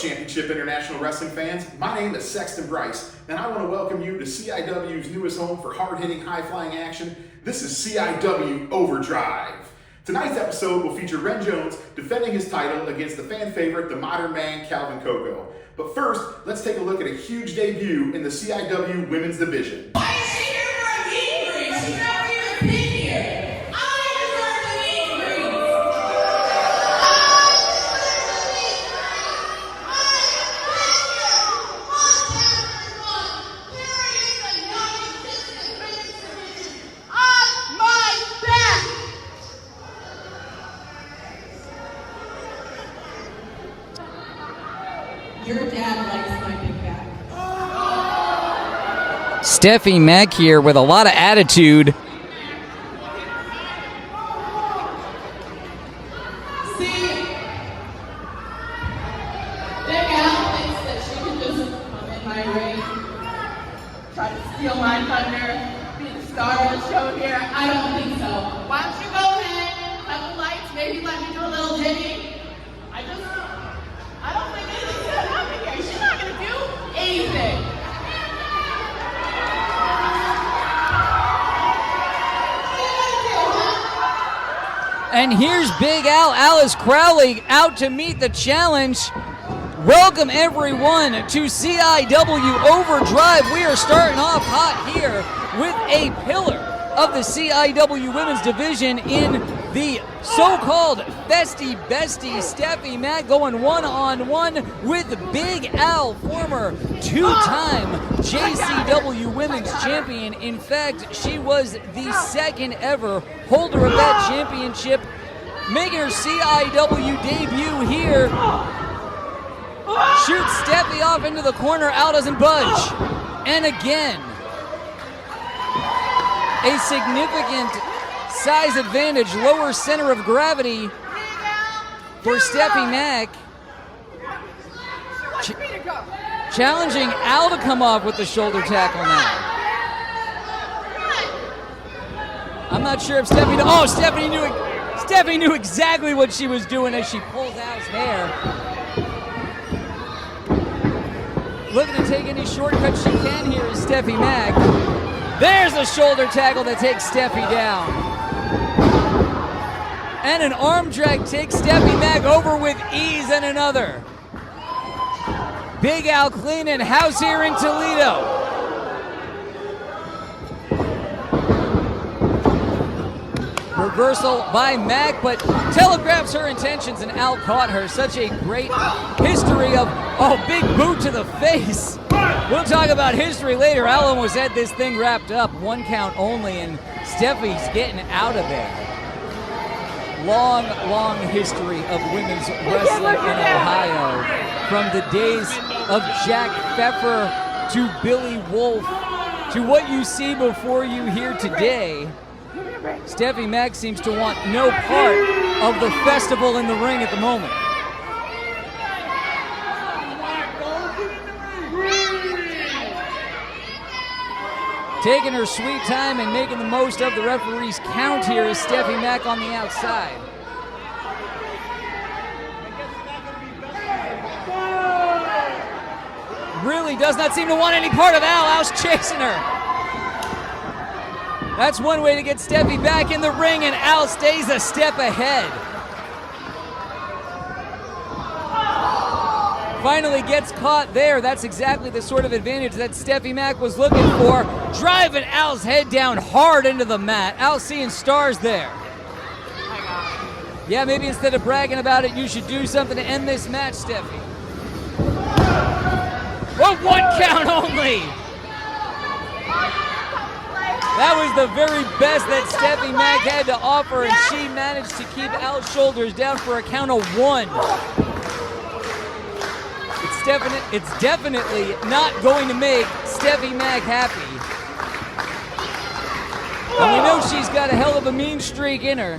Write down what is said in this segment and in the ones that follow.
Championship International Wrestling fans, my name is Sexton Bryce, and I want to welcome you to CIW's newest home for hard-hitting, high-flying action. This is CIW Overdrive. Tonight's episode will feature Ren Jones defending his title against the fan favorite, the modern man, Calvin Koko. But first, let's take a look at a huge debut in the CIW Women's Division. Why is she here for a meet and greet? She's not even been here. Your dad likes my big back. Stephie Mack here with a lot of attitude. See, Big Al thinks that she can just come in my ring, try to steal my thunder, be the star of the show here. I don't think so. Why don't you go ahead, cut the lights, maybe let me do a little ditty. I don't think anything's gonna happen here. She's not gonna do anything. And here's Big Al, Alice Crowley, out to meet the challenge. Welcome everyone to CIW Overdrive. We are starting off hot here with a pillar of the CIW Women's Division in the so-called Festy Bestie, Stephie Mack going one-on-one with Big Al, former two-time JCW Women's Champion. In fact, she was the second ever holder of that championship, making her CIW debut here. Shoots Stephie off into the corner, Al doesn't budge. And again, a significant size advantage, lower center of gravity for Stephie Mack. Challenging Al to come off with the shoulder tackle now. I'm not sure if Stephie... Oh, Stephie knew exactly what she was doing as she pulls Al's hair. Looking to take any shortcuts she can here is Stephie Mack. There's a shoulder tackle that takes Stephie down. And an arm drag takes Stephie Mack over with ease, and another. Big Al cleaning house here in Toledo. Reversal by Mack, but telegraphs her intentions, and Al caught her. Such a great history of, big boot to the face. We'll talk about history later. Al almost had this thing wrapped up. One count only, and Stephie's getting out of there. Long, long history of women's wrestling in Ohio. From the days of Jack Pfeffer to Billy Wolf to what you see before you here today. Stephie Mack seems to want no part of the festival in the ring at the moment. Taking her sweet time and making the most of the referee's count here is Stephie Mack on the outside. Really does not seem to want any part of Al. Al's chasing her. That's one way to get Stephie back in the ring, and Al stays a step ahead. Finally gets caught there. That's exactly the sort of advantage that Stephie Mack was looking for. Driving Al's head down hard into the mat. Al seeing stars there. Yeah, maybe instead of bragging about it, you should do something to end this match, Stephie. Well, 1 count only. That was the very best that Stephie Mack had to offer, and she managed to keep Al's shoulders down for a count of 1. It's definitely not going to make Stephie Mack happy. And we know she's got a hell of a mean streak in her.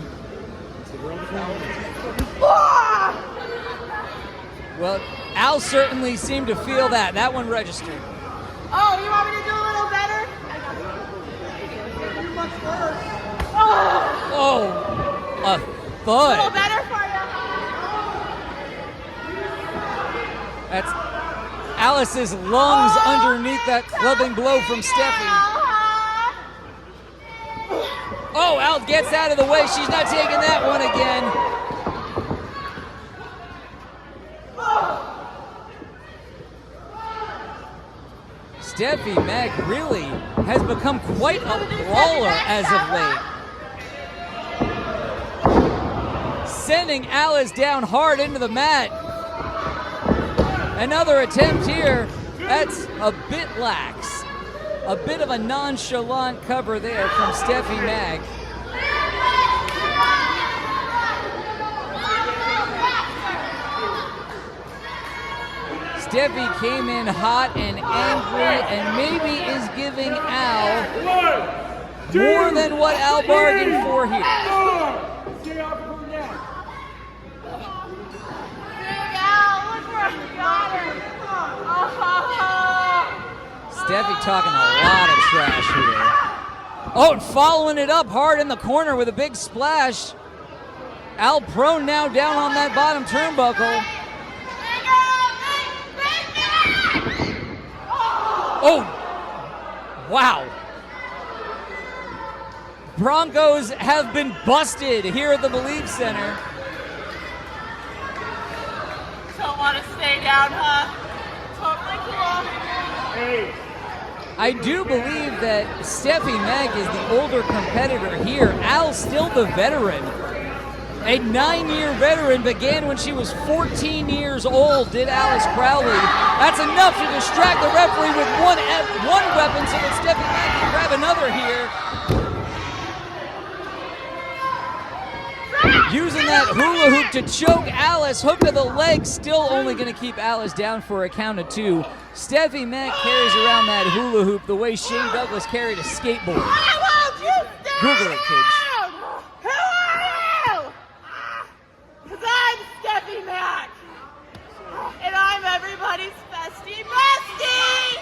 Well, Al certainly seemed to feel that. That one registered. Oh, you want me to do a little better? Much worse. Oh, a A thud. little better for you. That's Alice's lungs underneath that clubbing blow from Stephie. Oh, Al gets out of the way. She's not taking that one again. Stephie Mack really has become quite a brawler as of late. Sending Alice down hard into the mat. Another attempt here. That's a bit lax. A bit of a nonchalant cover there from Stephie Mack. Stephie came in hot and angry and maybe is giving Al more than what Al bargained for here. Big Al, look where I got her. Stephie talking a lot of trash here. Oh, and following it up hard in the corner with a big splash. Al prone now down on that bottom turnbuckle. Oh, wow. Broncos have been busted here at the Believe Center. Don't want to stay down, huh? Totally cool. I do believe that Stephie Mack is the older competitor here. Al's still the veteran. A 9-year veteran, began when she was 14 years old, did Alice Crowley. That's enough to distract the referee with one weapon so that Stephie Mack can grab another here. Using that hula hoop to choke Alice. Hook to the leg, still only going to keep Alice down for a count of 2. Stephie Mack carries around that hula hoop the way Shane Douglas carried a skateboard. I won't you stand? Google it, kids. Who are you? Because I'm Stephie Mack. And I'm everybody's bestie bestie.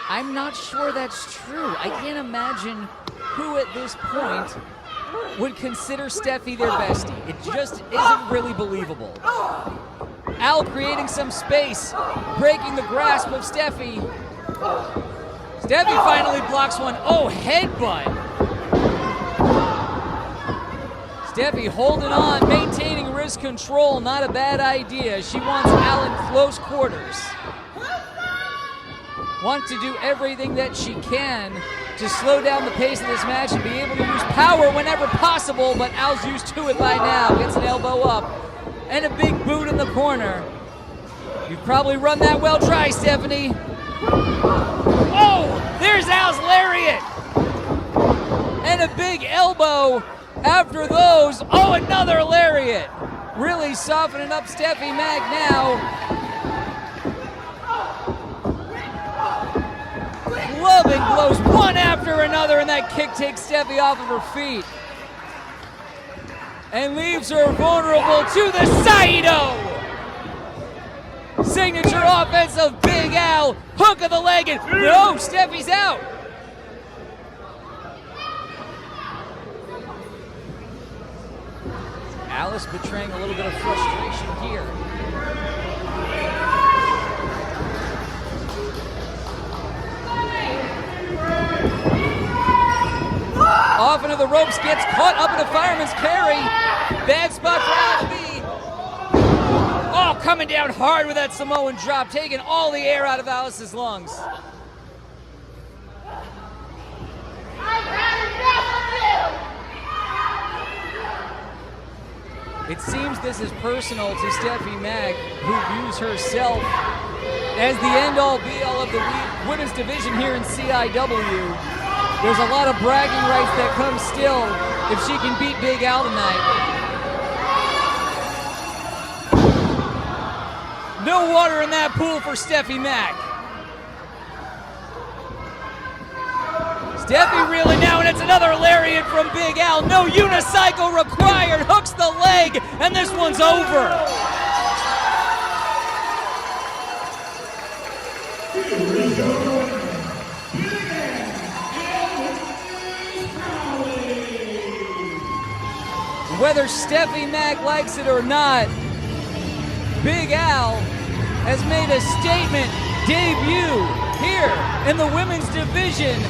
I'm not sure that's true. I can't imagine who at this point would consider Stephie their bestie. It just isn't really believable. Al creating some space, breaking the grasp of Stephie. Stephie finally blocks one. Oh, headbutt. Stephie holding on, maintaining wrist control. Not a bad idea. She wants Al in close quarters. Wants to do everything that she can to slow down the pace of this match and be able to use power whenever possible, but Al's used to it by now. Gets an elbow up and a big boot in the corner. You've probably run that well dry, Stephanie. Oh, there's Al's lariat. And a big elbow after those. Oh, another lariat. Really softening up Stephie Mack now. Loving blows one after another, and that kick takes Stephie off of her feet and leaves her vulnerable to the Saito. Signature offense of Big Al. Hook of the leg, and no, Stephie's out. Alice betraying a little bit of frustration here. Off into the ropes, gets caught up in a fireman's carry. Bad spot for Al to be. Oh, coming down hard with that Samoan drop, taking all the air out of Alice's lungs. It seems this is personal to Stephie Mack, who views herself as the end-all, be-all of the women's division here in CIW. There's a lot of bragging rights that come still if she can beat Big Al tonight. No water in that pool for Stephie Mack. Stephie reeling now, and it's another lariat from Big Al. No unicycle required. Hooks the leg, and this one's over. Whether Stephie Mack likes it or not, Big Al has made a statement debut here in the women's division,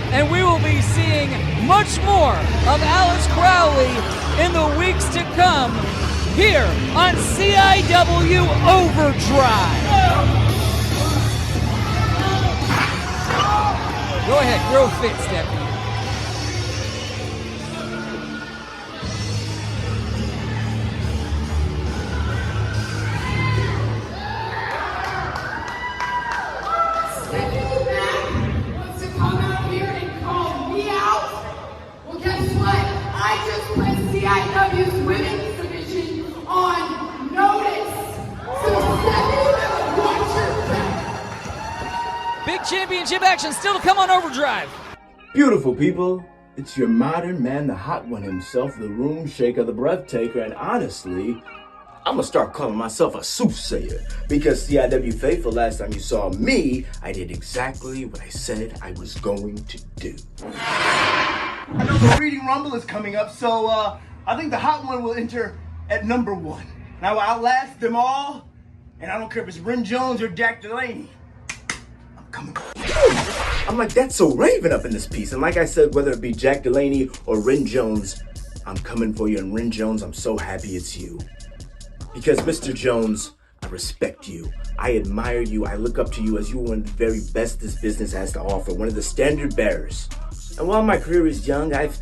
and we will be seeing much more of Alice Crowley in the weeks to come here on CIW Overdrive. Go ahead, grow fit, Stephie. Stephie Mack wants to come out here and call me out. Well, guess what? I just put CIW's women's division on notice. So Stephie, watch your back. Big championship action still to come on Overdrive. Beautiful people, it's your modern man, the hot one himself, the room shaker, the breath taker, and honestly, I'm gonna start calling myself a soothsayer because CIW faithful, last time you saw me, I did exactly what I said I was going to do. I know the Reading Rumble is coming up, so I think the hot one will enter at number 1. And I will outlast them all, and I don't care if it's Ren Jones or Jack Delaney. I'm coming. I'm like, that's so Raven up in this piece, and like I said, whether it be Jack Delaney or Ren Jones, I'm coming for you, and Ren Jones, I'm so happy it's you. Because Mr. Jones, I respect you. I admire you. I look up to you as you one of the very best this business has to offer, one of the standard bearers. And while my career is young, I've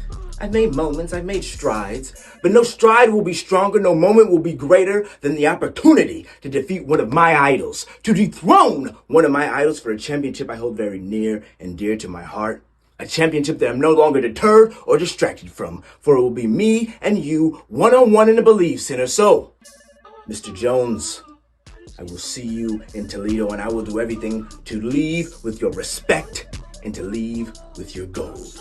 made moments, I've made strides, but no stride will be stronger, no moment will be greater than the opportunity to defeat one of my idols, to dethrone one of my idols for a championship I hold very near and dear to my heart. A championship that I'm no longer deterred or distracted from, for it will be me and you, one-on-one in the Believe Center. So, Mr. Jones, I will see you in Toledo, and I will do everything to leave with your respect and to leave with your gold.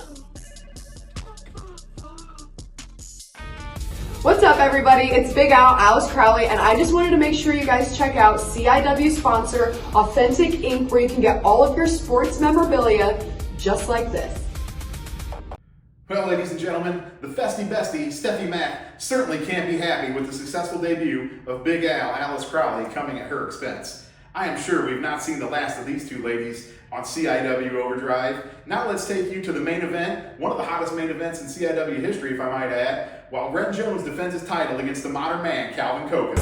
What's up, everybody? It's Big Al, Alice Crowley, and I just wanted to make sure you guys check out CIW sponsor, Authentic Ink, where you can get all of your sports memorabilia just like this. Well, ladies and gentlemen, the festy bestie, Stephie Mack, certainly can't be happy with the successful debut of Big Al, Alice Crowley, coming at her expense. I am sure we've not seen the last of these two ladies on CIW Overdrive. Now let's take you to the main event, one of the hottest main events in CIW history, if I might add, while Ren Jones defends his title against the modern man, Calvin Koko.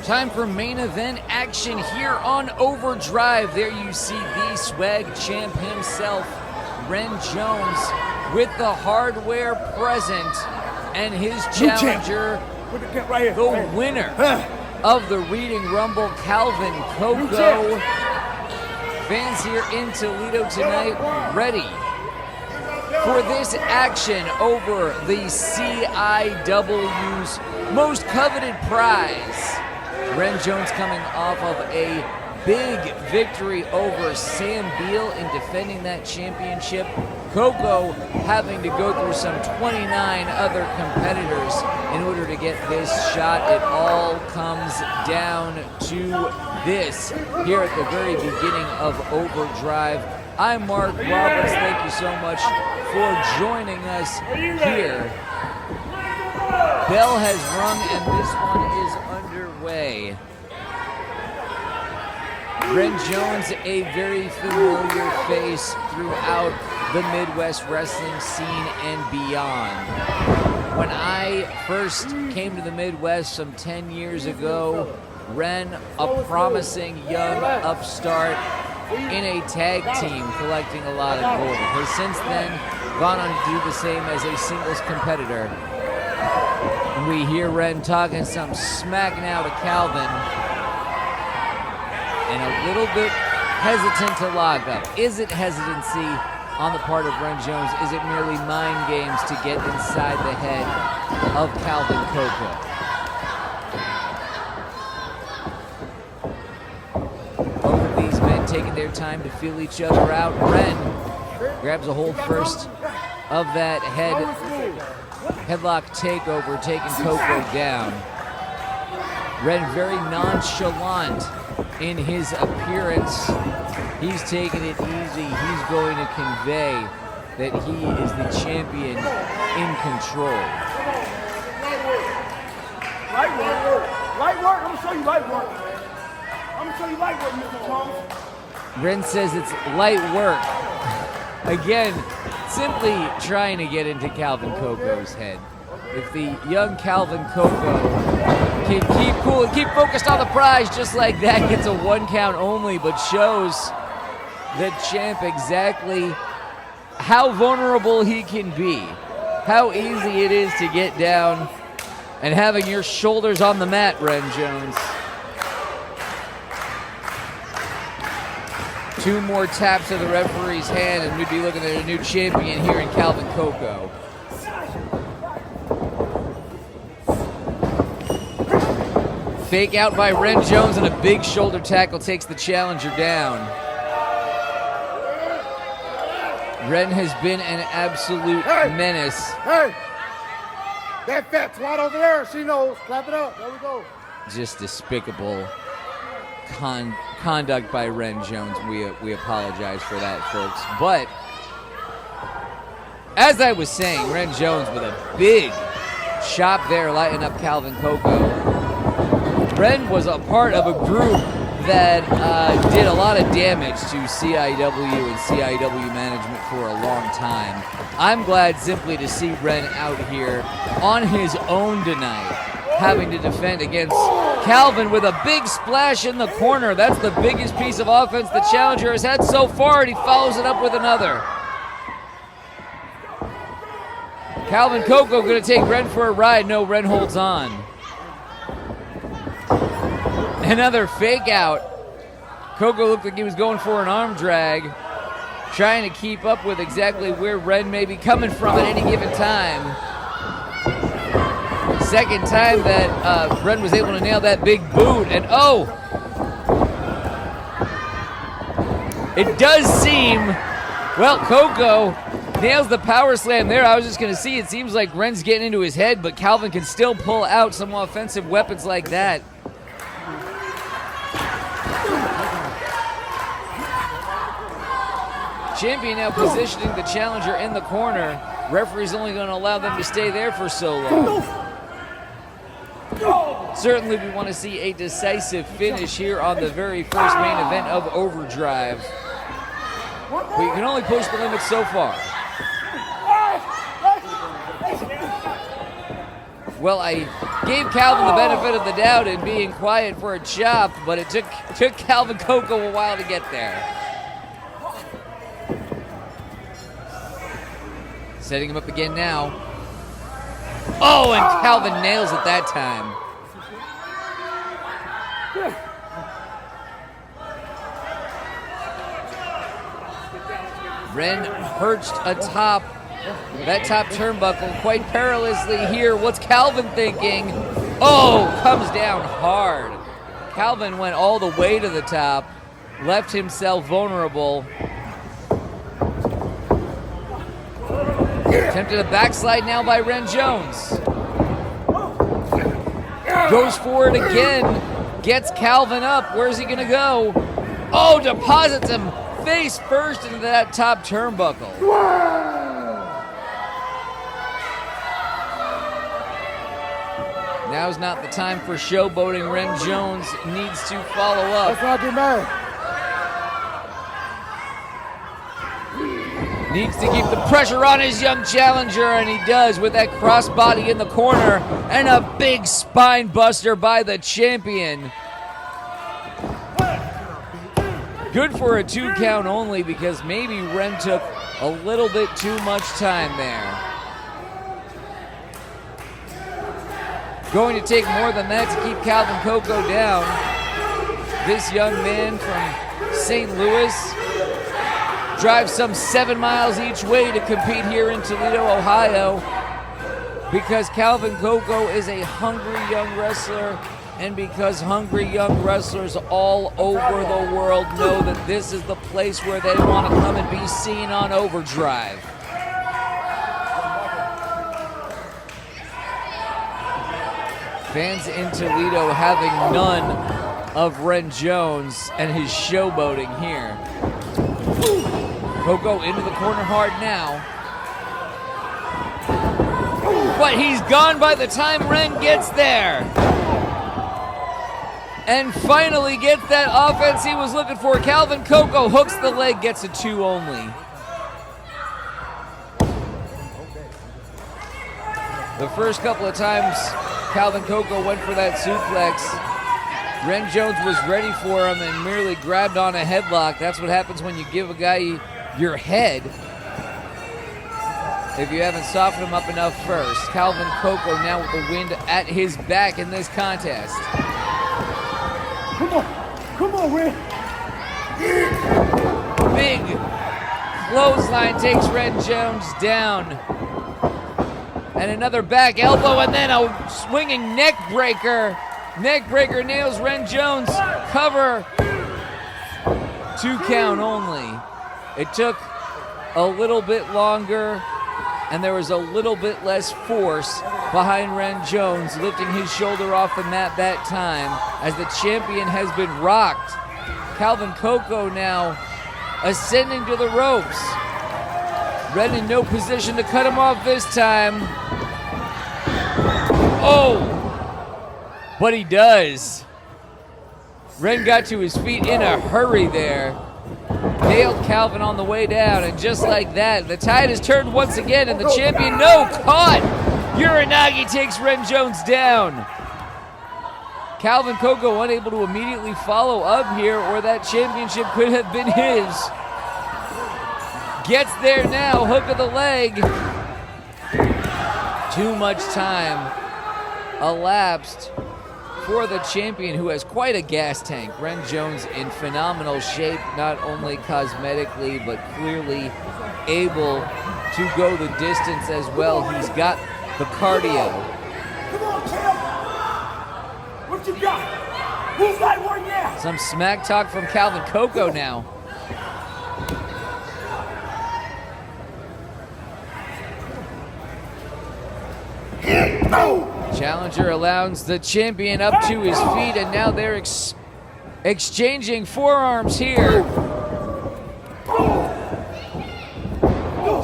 Time for main event action here on Overdrive. There you see the swag champ himself, Ren Jones, with the hardware present, and his challenger, the winner of the Reading Rumble, Calvin Koko. Fans here in Toledo tonight ready for this action over the CIW's most coveted prize. Ren Jones coming off of a big victory over Sam Beal in defending that championship. Koko having to go through some 29 other competitors in order to get this shot. It all comes down to this here at the very beginning of Overdrive. I'm Mark Roberts. Thank you so much for joining us here. Bell has rung and this one is underway. Ren Jones, a very familiar face throughout the Midwest wrestling scene and beyond. When I first came to the Midwest some 10 years ago, Ren, a promising young upstart in a tag team collecting a lot of gold, has since then gone on to do the same as a singles competitor. We hear Ren talking some smack now to Calvin, and a little bit hesitant to lock up. Is it hesitancy on the part of Ren Jones? Is it merely mind games to get inside the head of Calvin Koko? Both of these men taking their time to feel each other out. Ren grabs a hold first of that headlock takeover, taking Koko down. Ren very nonchalant in his appearance. He's taking it easy. He's going to convey that he is the champion in control. Light work. Light work. I'm going to show you light work. I'm going to show you light work, Mr. Jones. Ren says it's light work. Again, simply trying to get into Calvin Koko's head. If the young Calvin Koko can keep cool and keep focused on the prize, just like that, gets a 1 count only, but shows the champ exactly how vulnerable he can be, how easy it is to get down, and having your shoulders on the mat, Ren Jones. 2 more taps of the referee's hand, and we'd be looking at a new champion here in Calvin Koko. Fake out by Ren Jones, and a big shoulder tackle takes the challenger down. Ren has been an absolute menace. Hey! That fat twat over there, she knows. Clap it up. There we go. Just despicable conduct by Ren Jones. We apologize for that, folks. But as I was saying, Ren Jones with a big chop there, lighting up Calvin Koko. Ren was a part of a group that did a lot of damage to CIW and CIW management for a long time. I'm glad simply to see Ren out here on his own tonight, having to defend against Calvin with a big splash in the corner. That's the biggest piece of offense the challenger has had so far, and he follows it up with another. Calvin Koko going to take Ren for a ride. No, Ren holds on. Another fake out. Koko looked like he was going for an arm drag, trying to keep up with exactly where Ren may be coming from at any given time. Second time that Ren was able to nail that big boot, and oh! It does seem, well, Koko nails the power slam there. I was just going to see, it seems like Ren's getting into his head, but Calvin can still pull out some offensive weapons like that. Champion now positioning the challenger in the corner. Referee's only going to allow them to stay there for so long. Certainly we want to see a decisive finish here on the very first main event of Overdrive. But you can only push the limits so far. Well, I gave Calvin the benefit of the doubt in being quiet for a chop, but it took Calvin Koko a while to get there. Setting him up again now. Oh, and Calvin nails it that time. Ren perched atop that top turnbuckle quite perilously here. What's Calvin thinking? Oh, comes down hard. Calvin went all the way to the top, left himself vulnerable. Attempted a backslide now by Ren Jones. Goes for it again. Gets Calvin up. Where's he going to go? Oh, deposits him face first into that top turnbuckle. Now's not the time for showboating. Ren Jones needs to follow up. Let's not get mad. Needs to keep the pressure on his young challenger, and he does with that crossbody in the corner and a big spine buster by the champion. Good for a 2 count only because maybe Ren took a little bit too much time there. Going to take more than that to keep Calvin Koko down. This young man from St. Louis drives some 7 miles each way to compete here in Toledo, Ohio, because Calvin Koko is a hungry young wrestler, and because hungry young wrestlers all over the world know that this is the place where they want to come and be seen on Overdrive. Fans in Toledo having none of Ren Jones and his showboating here. Koko into the corner hard now. But he's gone by the time Ren gets there. And finally gets that offense he was looking for. Calvin Koko hooks the leg, gets a 2 only. The first couple of times Calvin Koko went for that suplex, Ren Jones was ready for him and merely grabbed on a headlock. That's what happens when you give a guy your head if you haven't softened him up enough first. Calvin Koko now with the wind at his back in this contest. Come on, Ren. Big clothesline takes Ren Jones down. And another back elbow, and then a swinging neck breaker. Neck breaker nails Ren Jones. Cover. 2 count only. It took a little bit longer, and there was a little bit less force behind Ren Jones lifting his shoulder off the mat that time as the champion has been rocked. Calvin Koko now ascending to the ropes. Ren in no position to cut him off this time. Oh! But he does. Ren got to his feet in a hurry there. Nailed Calvin on the way down, and just like that, the tide has turned once again, and the champion, caught! Uranagi takes Ren Jones down. Calvin Koko unable to immediately follow up here, or that championship could have been his. Gets there now, hook of the leg. Too much time elapsed for the champion, who has quite a gas tank. Ren Jones in phenomenal shape, not only cosmetically, but clearly able to go the distance as well. He's got the cardio. Come on, Cal. What you got? Who's that one now? Some smack talk from Calvin Koko now. Challenger allows the champion up to his feet, and now they're exchanging forearms here.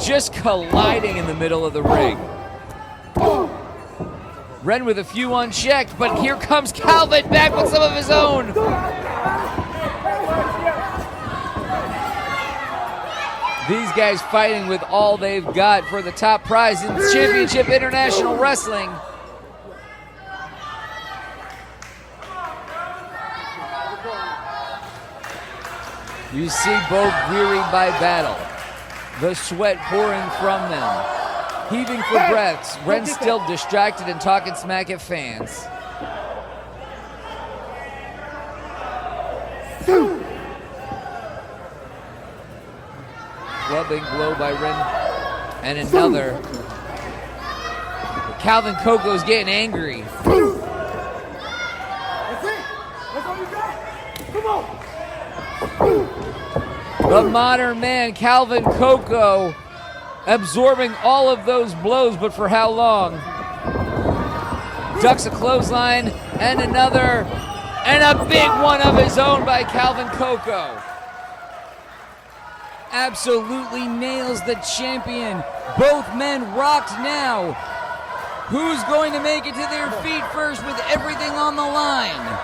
Just colliding in the middle of the ring. Ren with a few unchecked, but here comes Calvin back with some of his own. These guys fighting with all they've got for the top prize in Championship International Wrestling. You see both wearied by battle, the sweat pouring from them, heaving for breaths. Ren still distracted and talking smack at fans. Clubbing blow by Ren, and another. Calvin Koko's getting angry. That's it. That's all you got. Come on. The modern man, Calvin Koko, absorbing all of those blows, but for how long? Ducks a clothesline, and another, and a big one of his own by Calvin Koko. Absolutely nails the champion. Both men rocked now. Who's going to make it to their feet first with everything on the line?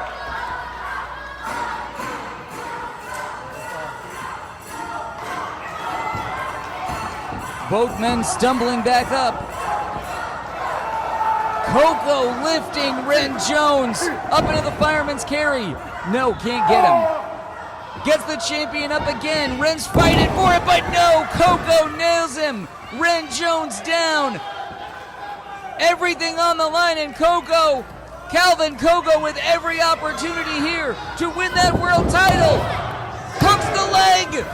Both men stumbling back up. Koko lifting Ren Jones up into the fireman's carry. No, can't get him. Gets the champion up again. Ren's fighting for it, but no. Koko nails him. Ren Jones down. Everything on the line, and Koko, Calvin Koko with every opportunity here to win that world title. Hooks the leg.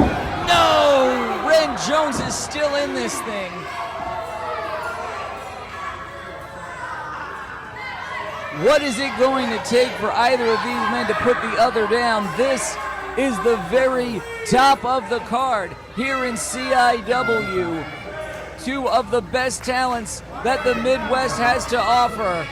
No. Ren Jones is still in this thing. What is it going to take for either of these men to put the other down? This is the very top of the card here in CIW. Two of the best talents that the Midwest has to offer.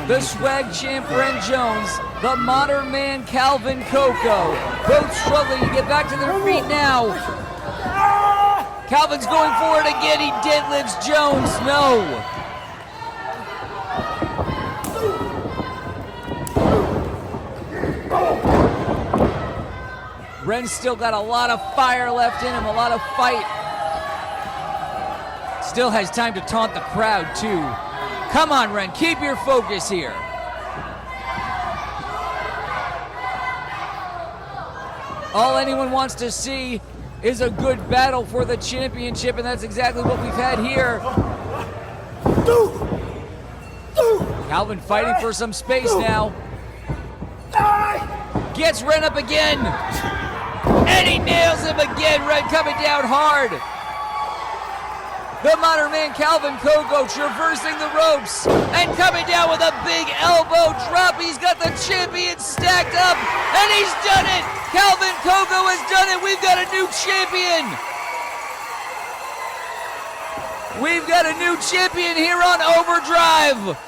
The swag champ Ren Jones, the modern man Calvin Koko, both struggling to get back to their feet now. Calvin's going for it again. He deadlifts Jones. No. Ren's still got a lot of fire left in him, a lot of fight. Still has time to taunt the crowd, too. Come on, Ren, keep your focus here. All anyone wants to see is a good battle for the championship, and that's exactly what we've had here. Calvin fighting for some space now. Gets Ren up again. And he nails him again. Ren coming down hard. The modern man Calvin Koko traversing the ropes and coming down with a big elbow drop. He's got the champion stacked up, and he's done it. Calvin Koko has done it. We've got a new champion. We've got a new champion here on Overdrive.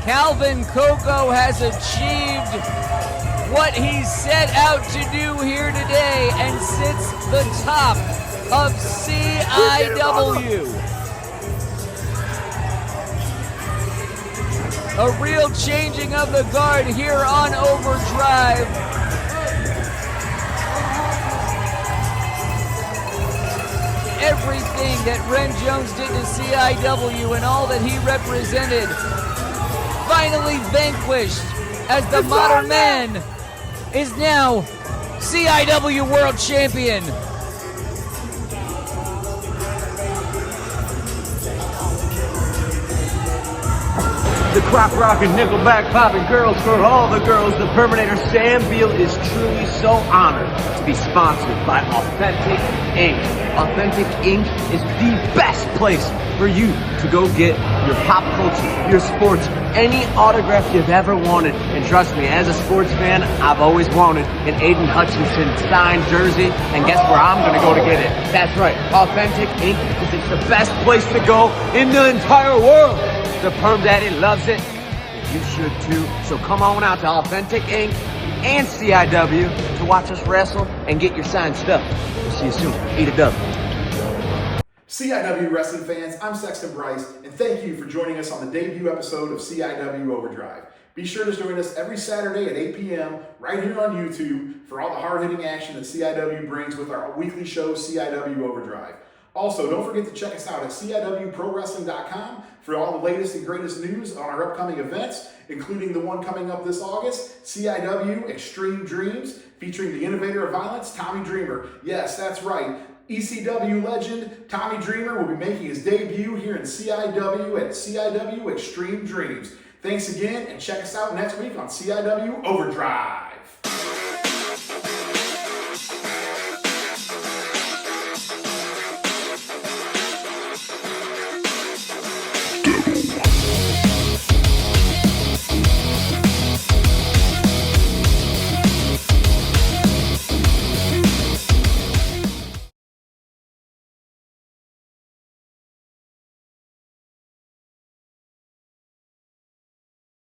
Calvin Koko has achieved what he set out to do here today and sits the top of CIW. A real changing of the guard here on Overdrive. Everything that Ren Jones did to CIW and all that he represented finally vanquished, as the modern man is now CIW World Champion. The crop rockin', nickelback poppin' girls for all the girls. The Perminator Sam Beal is truly so honored to be sponsored by Authentic Ink. Authentic Ink is the best place for you to go get your pop culture, your sports, any autograph you've ever wanted. And trust me, as a sports fan, I've always wanted an Aiden Hutchinson signed jersey. And guess where I'm gonna go to get it? That's right, Authentic Ink, because it's the best place to go in the entire world. The Perm Daddy loves it. You should too. So come on out to Authentic Ink and CIW to watch us wrestle and get your signed stuff. We'll see you soon. Eat a dub. CIW wrestling fans, I'm Sexton Bryce, and thank you for joining us on the debut episode of CIW Overdrive. Be sure to join us every Saturday at 8 p.m. right here on YouTube for all the hard-hitting action that CIW brings with our weekly show, CIW Overdrive. Also, don't forget to check us out at CIWProWrestling.com for all the latest and greatest news on our upcoming events, including the one coming up this August, CIW Extreme Dreams, featuring the innovator of violence, Tommy Dreamer. Yes, that's right. ECW legend Tommy Dreamer will be making his debut here in CIW at CIW Extreme Dreams. Thanks again, and check us out next week on CIW Overdrive.